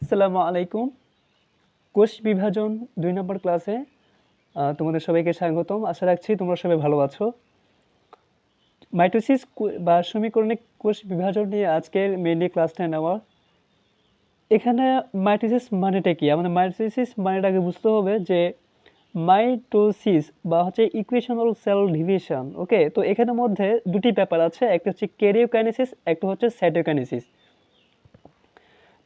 আসসালামু আলাইকুম। কোষ বিভাজন ২ নম্বর ক্লাসে তোমাদের সবাইকে স্বাগতম। আশা রাখছি তোমরা সবাই ভালো আছো। মাইটোসিস বা সমীকরণিক কোষ বিভাজন নিয়ে আজকের মেইনলি ক্লাসটা নেওয়া। এখানে মাইটোসিস মানেটা কি? আমাদের মাইটোসিস মানেটা আগে বুঝতে হবে যে মাইটোসিস বা হচ্ছে ইকুয়েশনাল সেল ডিভিশন। ওকে, তো এখানের মধ্যে দুটি ব্যাপার আছে, একটা হচ্ছে ক্যারিওকাইনেসিস, একটা হচ্ছে সাইটোকাইনেসিস।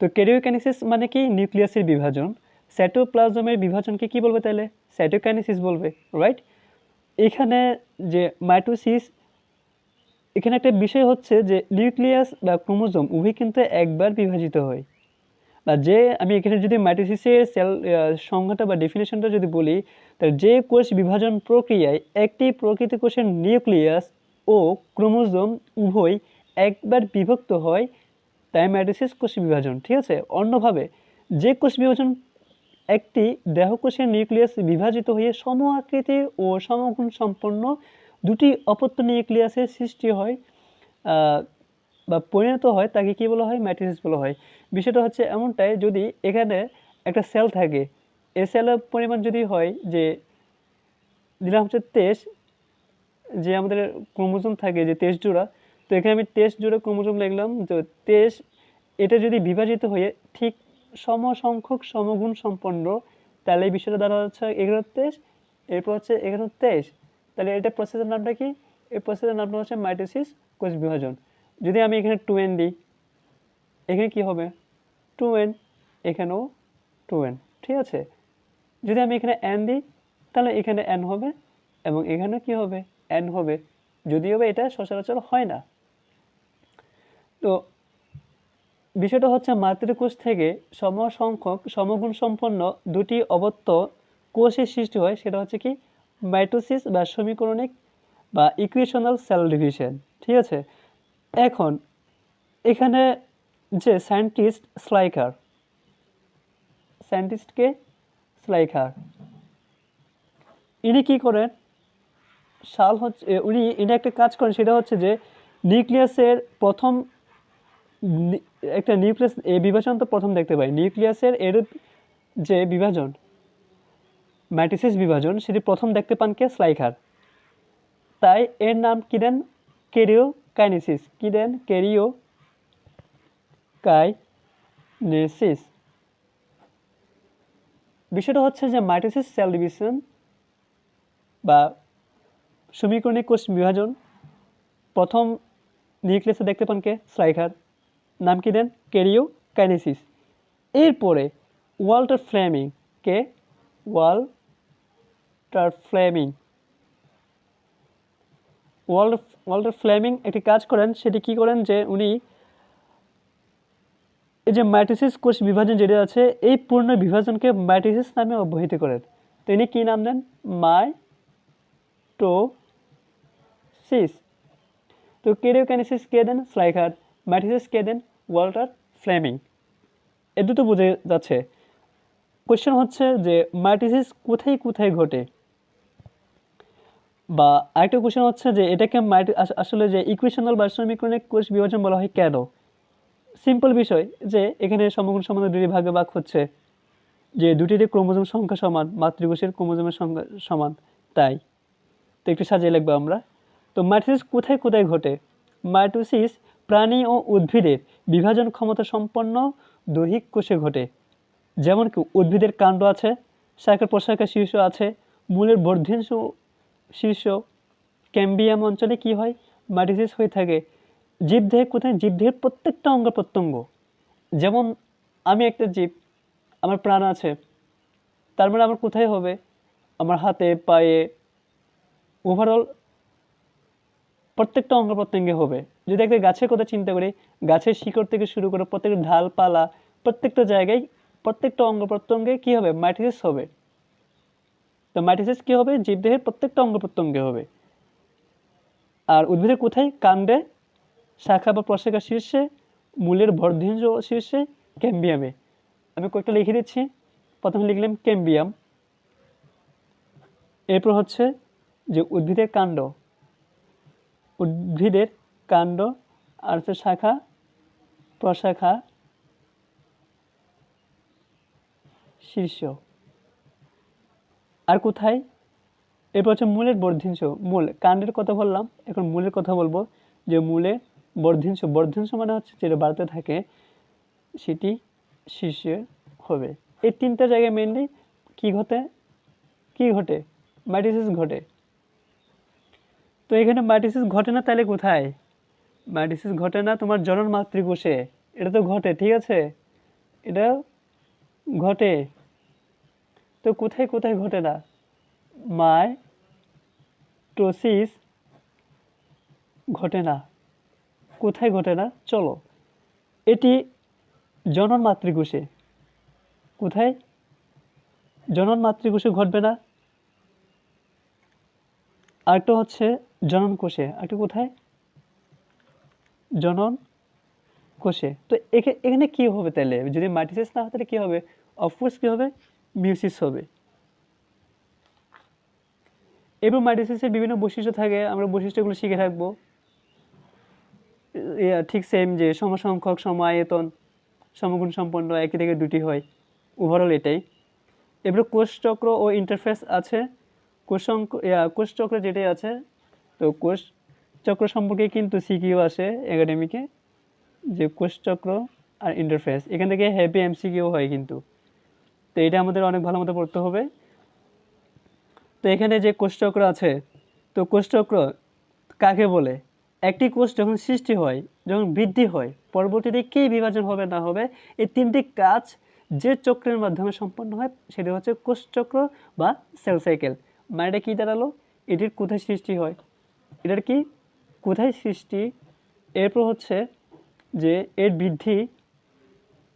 তো ক্যারিওকাইনেসিস মানে কি? নিউক্লিয়াসের বিভাজন। সাইটোপ্লাজমের বিভাজনকে কি বলবে তাহলে? সাইটোকাইনেসিস বলবে, রাইট? এখানে যে মাইটোসিস, এখানে একটা বিষয় হচ্ছে যে নিউক্লিয়াস বা ক্রোমোজোম উভয় কিন্তু একবার বিভাজিত হয়। বা যে আমি এখানে যদি মাইটোসিসের সেল সংজ্ঞাটা বা ডেফিনেশনটা যদি বলি, তাহলে যে কোষ বিভাজন প্রক্রিয়ায় একটি প্রকৃত কোষের নিউক্লিয়াস ও ক্রোমোজোম উভয় একবার বিভক্ত হয় তাই মাইটোসিস কোষ বিভাজন। ঠিক আছে, অন্যভাবে যে কোষ বিভাজন একটি দেহকোষের নিউক্লিয়াস বিভাজিত হয়ে সম আকৃতির ও সমগুণ সম্পন্ন দুটি অপত্য নিউক্লিয়াসের সৃষ্টি হয় বা পরিণত হয় তাকে কি বলা হয়? মাইটোসিস বলা হয়। বিষয়টা হচ্ছে এমনটাই, যদি এখানে একটা সেল থাকে, এই সেলের পরিমাণ যদি হয় যে দিলাম হচ্ছে 23, যে আমাদের ক্রোমোজোম থাকে যে 23 জোড়া, তো এখানে আমি 23 জোড়া ক্রোমোজোম লিখলাম। তো 23 এটা যদি বিভাজিত হয়ে ঠিক সমসংখ্যক সমগুণ সম্পন্ন, তাহলে এই বিষয়টা দ্বারা হচ্ছে 1123, এরপর হচ্ছে 1123। তাহলে এটা প্রসেসের নামটা কি? এই প্রসেসের নামটা হচ্ছে মাইটোসিস কোষ বিভাজন। যদি আমি এখানে 2n দিই, এখানে কি হবে? 2n, এখানেও 2n। ঠিক আছে, যদি আমি এখানে n দিই তাহলে এখানে n হবে এবং এখানে কি হবে? n হবে, যদিও বা এটা সচরাচর হয় না। তো বিষয়টা হচ্ছে মাতৃকোষ থেকে সমসংখ্যক সমগুণ সম্পন্ন দুটি অবত্য কোষের সৃষ্টি হয়, সেটা হচ্ছে কি? মাইটোসিস বা সমীকরণিক বা ইকুয়েশনাল সেল ডিভিশন। ঠিক আছে, এখন এখানে যে সায়েন্টিস্টকে স্লাইকার, ইনি কি করেন? ইনি একটা কাজ করেন, সেটা হচ্ছে যে নিউক্লিয়াসের প্রথম একটা নিউক্লিয়াস এই বিভাজন তো প্রথম দেখতে পাই। নিউক্লিয়াসের এর যে বিভাজন, মাইটোসিস বিভাজন, সেটি প্রথম দেখতে পান কে? স্লাইকার। তাই এর নাম কি দেন? ক্যারিওকাইনেসিস। কি দেন? ক্যারিওকাইনেসিস। বিষয়টা হচ্ছে যে মাইটোসিস সেল ডিভিশন বা সমীকরণিক কোষ বিভাজন প্রথম নিউক্লিয়াসে দেখতে পান কে? স্লাইকার। নাম কি দেন? ক্যারিওকাইনেসিস। এরপরে ওয়াল্টার ফ্লেমিং, কে? Walter Flemming. ওয়াল্টার ফ্লেমিং একটি কাজ করেন, সেটি কি করেন যে উনি এই যে মাইটোসিস কোষ বিভাজন যেটা আছে, এই পূর্ণ বিভাজনকে মাইটোসিস নামে অভিহিত করেন। তো ইনি কি নাম দেন? মাইটোসিস। তো ক্যারিওকাইনেসিস কে দেন? স্লাইকার। মাইটোসিস কে দেন? Walter Flemming. এ দুটো বোঝা যাচ্ছে। কোশ্চেন হচ্ছে যে মাইটোসিস কোথায় কোথায় ঘটে, বা আরেকটা কোশ্চেন হচ্ছে যে এটাকে আসলে যে ইকুয়েশনাল বা সমীকরণিক কোষ বিভাজন বলা হয় কেন? সিম্পল বিষয় যে এখানে সমগুণ সম্বন্ধে দুটি ভাগে ভাগ হচ্ছে, যে দুটির ক্রোমোজোম সংখ্যা সমান, মাতৃকোষের ক্রোমোজোমের সংখ্যা সমান, তাই। তো একটু সাজিয়ে লিখবো আমরা। তো মাইটোসিস কোথায় কোথায় ঘটে? মাইটোসিস প্রাণী ও উদ্ভিদের বিভাজন ক্ষমতা সম্পন্ন দৈহিক কোষে ঘটে। যেমন কি উদ্ভিদের কাণ্ড আছে, শাখা প্রশাখা শীর্ষ আছে, মূলের বর্ধিষ্ণু শীর্ষ, ক্যাম্বিয়াম অঞ্চলে কি হয়? মাইটোসিস হয়ে থাকে। জীবদেহে কোথায়? জীবদেহের প্রত্যেকটা অঙ্গ প্রত্যঙ্গ। যেমন আমি একটা জীব, আমার প্রাণ আছে, তার মানে আমার কোথায় হবে? আমার হাতে, পায়ে, ওভারঅল প্রত্যেকটা অঙ্গ প্রত্যঙ্গে হবে। যদি একটা গাছের কথা চিন্তা করি, গাছের শিকড় থেকে শুরু করে প্রত্যেকটা ঢালপালা, প্রত্যেকটা জায়গায়, প্রত্যেকটা অঙ্গ প্রত্যঙ্গে কি হবে? মাইটোসিস হবে। তো মাইটোসিস কি হবে? জীবদেহের প্রত্যেকটা অঙ্গ প্রত্যঙ্গে হবে। আর উদ্ভিদের কোথায়? কাণ্ডে, শাখা বা প্রশাখা শীর্ষে, মূলের বর্ধিষ্ণু শীর্ষে, ক্যাম্বিয়ামে। আমি কয়েকটা লিখে দিচ্ছি। প্রথমে লিখলাম ক্যাম্বিয়াম, এরপর হচ্ছে যে উদ্ভিদের কাণ্ড, উদ্ভিদের কাণ্ড, আর হচ্ছে শাখা প্রশাখা, শীর্ষ। আর কোথায়? এরপর হচ্ছে মূলের বর্ধিষ্ণু। মূল কাণ্ডের কথা বললাম, এখন মূলের কথা বলবো যে মূলে বর্ধিষ্ণু। বর্ধিষ্ণু মানে হচ্ছে যেটা বাড়তে থাকে সেটি শীর্ষে হবে। এই তিনটা জায়গায় মেনলি কি ঘটে? মাইটোসিস ঘটে। তো এখানে মাইটোসিস ঘটে না, তাহলে কোথায়? মাইটোসিস ঘটে না তোমার জনন মাতৃকোষে, এটা তো ঘটে, ঠিক আছে, এটা ঘটে। তো কোথায় কোথায় ঘটে না? মাইটোসিস ঘটে না। কোথায় ঘটে না? চলো, এটি জনন মাতৃকোষে। কোথায়? জনন মাতৃকোষে ঘটবে না। আরেকটা হচ্ছে জনন কোষে। আরেকটা কোথায়? জনন কোষে। তো এখানে কি হবে তাহলে? যদি মাইটোসিস না হয় তাহলে কি হবে? অফকোর্স কি হবে? মিউসিস হবে। এবং মাইটোসিসের বিভিন্ন বৈশিষ্ট্য থাকে, আমরা বৈশিষ্ট্যগুলো শিখে থাকবো। ঠিক সেম যে সমসংখ্যক, সম আয়তন, সমগুণ সম্পন্ন, একই থেকে দুটি হয়, ওভারঅল এটাই। এবারে কোষচক্র ও ইন্টারফেস আছে। কোষচক্র যেটাই আছে, তো কোষচক্র সম্পর্কে কিন্তু সিকিউ আসে একাডেমিকে, যে কোষচক্র আর ইন্টারফেস, এখান থেকে হেভি এমসিকিউ হয় কিন্তু। তো এটা আমাদের অনেক ভালো মতো পড়তে হবে। তো এখানে যে কোষচক্র আছে, তো কোষচক্র কাকে বলে? একটি কোষ যখন সৃষ্টি হয়, যখন বৃদ্ধি হয়, পরবর্তীতে কী বিভাজন হবে না হবে, এই তিনটি কাজ যে চক্রের মাধ্যমে সম্পন্ন হয় সেটা হচ্ছে কোষচক্র বা সেল সাইকেল। মানে এটা কী দাঁড়ালো? এটির কোথায় সৃষ্টি হয়, এটার কি কোথায় সৃষ্টি, এরপর হচ্ছে যে এর বৃদ্ধি,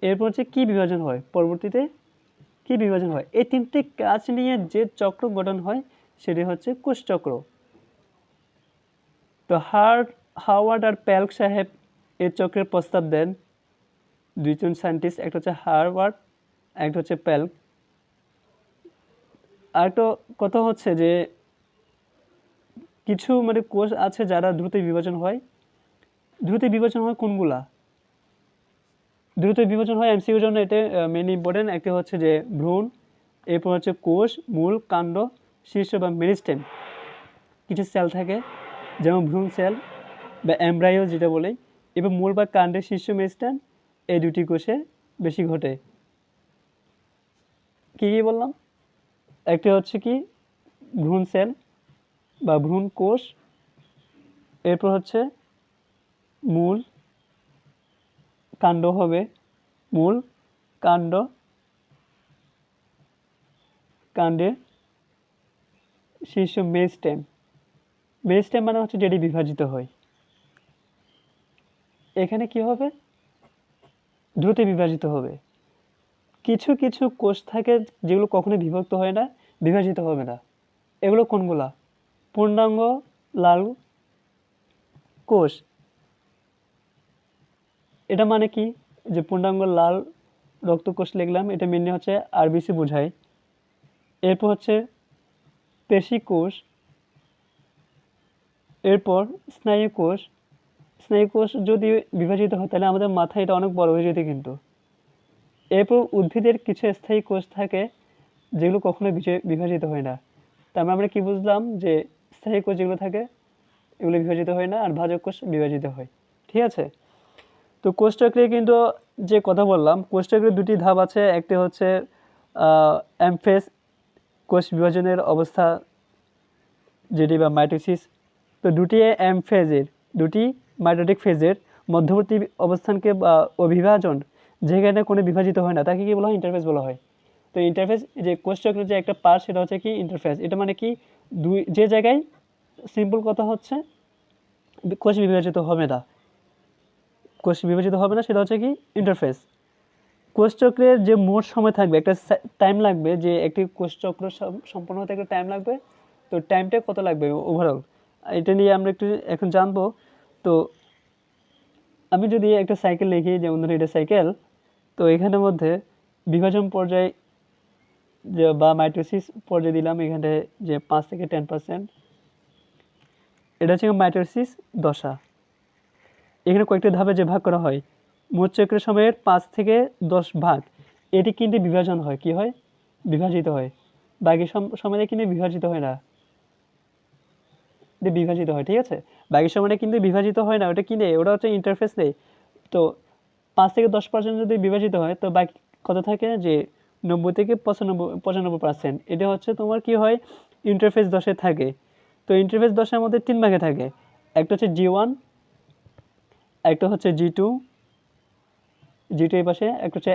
এরপর হচ্ছে কী বিভাজন হয়, পরবর্তীতে কী বিভাজন হয়, এই তিনটি কাজ নিয়ে যে চক্র গঠন হয় সেটি হচ্ছে কোষচক্র। তো হাওয়ার্ড আর প্যালক সাহেব এই চক্রের প্রস্তাব দেন, দুইজন সায়েন্টিস্ট, একটা হচ্ছে হাওয়ার্ড, একটা হচ্ছে প্যালক। আর একটা কথা হচ্ছে যে কিছু মানে কোষ আছে যারা দ্রুত বিভাজন হয়। দ্রুত বিভাজন হয় কোনগুলা? দ্রুত বিভাজন হয় এমসিকিউর জন্য এটা মেইন ইম্পর্টেন্ট। একটি হচ্ছে যে ভ্রূণ, এরপর হচ্ছে কোষ, মূল, কাণ্ড, শীর্ষ বা মেরিস্টেম। কিছু সেল থাকে যেমন ভ্রূণ সেল বা এমব্রায়ো যেটা বলে, এবং মূল বা কাণ্ডের শীর্ষ মেরিস্টেম, এই দুটি কোষে বেশি ঘটে। কী কী বললাম? একটি হচ্ছে কি ভ্রূণ সেল বা ভ্রূণ কোষ, এরপর হচ্ছে মূল, কাণ্ড হবে মূল, কাণ্ড, কাণ্ডের শীর্ষ মেরিস্টেম। মেরিস্টেম মানে হচ্ছে যেটি বিভাজিত হয়। এখানে কি হবে? দ্রুত বিভাজিত হবে। কিছু কিছু কোষ থাকে যেগুলো কখনো বিভক্ত হয় না, বিভাজিত হবে না। এগুলো কোনগুলা? পূর্ণাঙ্গ লাল কোষ। এটা মানে কি? যে পূর্ণাঙ্গ লাল রক্তকোষ লিখলাম, এটা মেনলি হচ্ছে আরবিসি বোঝায়। এরপর হচ্ছে পেশি কোষ, এরপর স্নায়ু কোষ। স্নায়ু কোষ যদি বিভাজিত হয় তাহলে আমাদের মাথায় এটা অনেক বড় হয়ে যেত কিন্তু। এরপর উদ্ভিদের কিছু স্থায়ী কোষ থাকে যেগুলো কখনো বিভাজিত হয় না। তার মানে আমরা কি বুঝলাম? যে স্থায়ী কোষ যেগুলো থাকে এগুলো বিভাজিত হয় না, আর ভাজক কোষ বিভাজিত হয়। ঠিক আছে? তো কোষচক্রে কিন্তু যে কথা বললাম, কোষচক্রের দুটি ধাপ আছে। একটি হচ্ছে এমফেস, কোষ বিভাজনের অবস্থা যেটি বা মাইটোসিস। তো দুটি এম ফেজের, দুটি মাইটোটিক ফেজের মধ্যবর্তী অবস্থানকে বা অভিভাজন, যেখানে কোনো বিভাজিত হয় না, তাকে কি বলা হয়? ইন্টারফেস বলা হয়। তো ইন্টারফেস, যে কোষচক্রের যে একটা পার্ট সেটা হচ্ছে কি ইন্টারফেস। এটা মানে কি যে জায়গায়, সিম্পল কথা হচ্ছে কোষ বিভাজিত হবে না, কোষ বিভাজিত হবে না সেটা হচ্ছে কি ইন্টারফেস। কোষচক্রের যে মোট সময় থাকবে, একটা টাইম লাগবে, যে একটি কোষচক্র সম্পন্ন হতে একটা টাইম লাগবে। তো টাইমটা কত লাগবে ওভারঅল, এটা নিয়ে আমরা একটু এখন জানবো। তো আমি যদি একটা সাইকেল লিখি, যেমন ধরুন এটা সাইকেল, তো এখানের মধ্যে বিভাজন পর্যায় যে বা মাইটোসিস পর্যায়ে দিলাম এখানে যে 5 থেকে 10%, এটা হচ্ছে মাইটোসিস দশা। এখানে কয়েকটি ধাপে যে ভাগ করা হয়, মোট চক্রের সময়ের 5 থেকে 10 ভাগ, এটি কিন্তু বিভাজন হয়, কি হয়? বিভাজিত হয়, বাকি সময়টা কিন্তু বিভাজিত হয় না, বিভাজিত হয়, ঠিক আছে। বাকি সময়টা কিন্তু বিভাজিত হয় না, ওটা কি নেই, ওটা হচ্ছে ইন্টারফেস নেই। তো 5 থেকে 10% যদি বিভাজিত হয় তো বাকি কত থাকে, যে 90 থেকে 95%, এটা হচ্ছে তোমার কি হয়, ইন্টারফেস দশে থাকে। তো ইন্টারফেস দশের মধ্যে 3 ভাগে থাকে, একটা হচ্ছে G1, একটা হচ্ছে G2, G2 এই পাশে, একটা হচ্ছে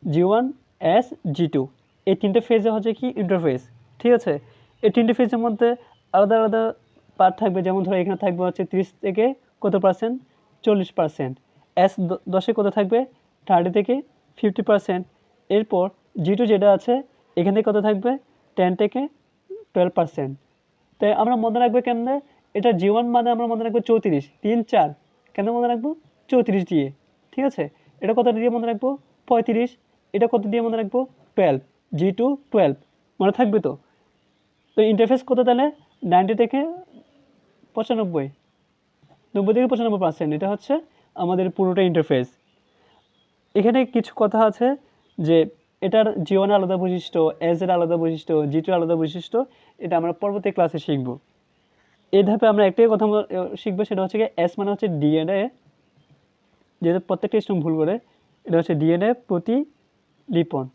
G1, G2, এই 3টে ফেজে হচ্ছে কি ইন্টারফেস, ঠিক আছে। এই 3টে ফেজের মধ্যে আলাদা আলাদা পার্ট থাকবে, যেমন ধরো এখানে থাকবে হচ্ছে 30 থেকে কত পার্সেন্ট, 40%। দশে কত থাকবে, 30 থেকে 50%। এরপর G2 যেটা আছে, এখান থেকে কত থাকবে, 10 থেকে 12%। তাই আমরা মনে রাখবো কেমনে, এটা G1 মানে আমরা মনে রাখবো 34, 3 4, কেন মনে রাখবো 34 দিয়ে, ঠিক আছে। এটা কত দিয়ে মনে রাখবো, 35। এটা কত দিয়ে মনে রাখবো, 12, G2 12, মনে থাকবে তো। তো ইন্টারফেস কত তাহলে, 90 থেকে 95, 90 থেকে 95%, এটা হচ্ছে আমাদের পুরোটা ইন্টারফেস। এখানে কিছু কথা আছে যে এটার G1 এর আলাদা বৈশিষ্ট্য, এর আলাদা বৈশিষ্ট্য, G2 এর আলাদা বৈশিষ্ট্য, এটা আমরা পরবর্তী ক্লাসে শিখবো। এই ধাপে আমরা একটাই কথা শিখবো, সেটা হচ্ছে এস মানে হচ্ছে ডিএনএ, যেটা প্রত্যেকটা স্টুডেন্ট ভুল করে, এটা হচ্ছে ডিএনএ প্রতিলিপন।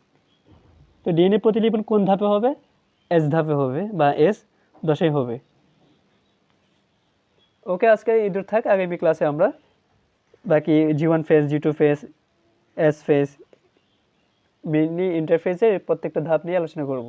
তো ডিএনএ প্রতিলিপন কোন ধাপে হবে, এস ধাপে হবে, বা S10 হবে। ওকে, আজকে ইদুর থাক, আগামী ক্লাসে আমরা বাকি G1 phase, G2 phase, S phase, mainly ইন্টারফেসের প্রত্যেকটা ধাপ নিয়ে আলোচনা করব।